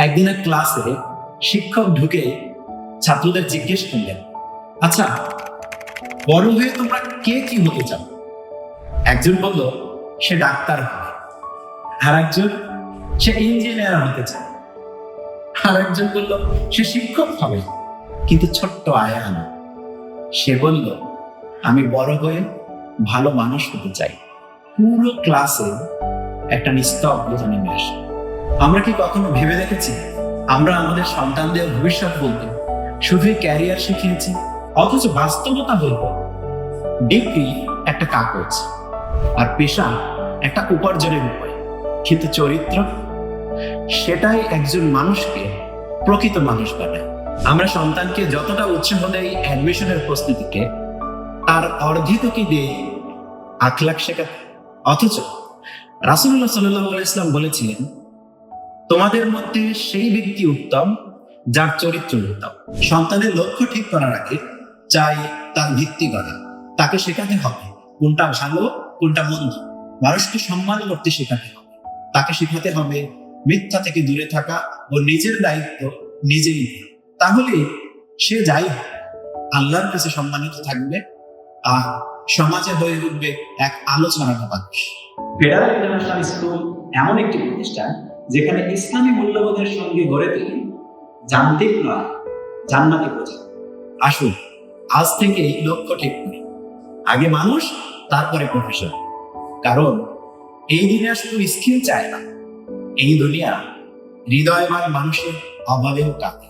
একদিনের ক্লাসে শিক্ষক ঢুকে ছাত্রদের জিজ্ঞেস করলেন, আচ্ছা, বড় হয়ে তোমরা কে কি হতে চাও? একজন বলল সে ডাক্তার হবে, আর একজন সে ইঞ্জিনিয়ার হতে চায়, আর একজন বলল সে শিক্ষক হবে। কিন্তু ছোট্ট আয়ান, সে বলল আমি বড় হয়ে ভালো মানুষ হতে চাই। পুরো ক্লাসে একটা নিস্তব্ধতা নেমে আসে। আমরা কি কখনো ভেবে দেখেছি আমরা আমাদের সন্তানদের ভবিষ্যৎ বলতে শুধুই ক্যারিয়ার শিখিয়েছি, অথচ বাস্তবতা বলবো ডিগ্রি একটা কাগজ আর পেশা একটা উপার্জনের উপায়, কিন্তু চরিত্র সেটাই একজন মানুষকে প্রকৃত মানুষ বানায়। আমরা সন্তানকে যতটা উৎসাহ দেই অ্যাডমিশনের প্রস্তুতিকে, তার অর্ধেককে দিয়ে আখলাক শেখাতে। অথচ রাসূলুল্লাহ সাল্লাল্লাহু আলাইহি ওয়াসাল্লাম বলেছিলেন, তোমাদের মধ্যে সেই ব্যক্তি উত্তম যার চরিত্র উত্তম। সন্তানের লক্ষ্য ঠিক করার আগে চাই তার ভিত্তি গড়া। তাকে শেখাতে হবে কোনটা ভালো কোনটা মন্দ, মানুষকে সম্মান করতে শেখাতে হবে। তাকে শেখাতে হবে মিথ্যা থেকে দূরে থাকা ও নিজের দায়িত্ব নিজেই নেওয়া। তাহলে সে যাই হোক আল্লাহর কাছে সম্মানিত থাকবে আর সমাজে হয়ে উঠবে এক আলোচনার মানুষ। ফেডারেল ইন্টারন্যাশনাল স্কুল এমন একটি প্রতিষ্ঠান যেখানে ইসলামী মূল্যবোধের সঙ্গে গড়ে তুলি যান্ত্রিক নয় জান্নাতি প্রজন্ম। আসুন আজ থেকে এই লক্ষ্য ঠিক করি, আগে মানুষ তারপরে প্রফেশন। কারণ এই দুনিয়া শুধু স্কিল চায় না, এই দুনিয়া হৃদয়বান মানুষের অভাবেও কাঁদে।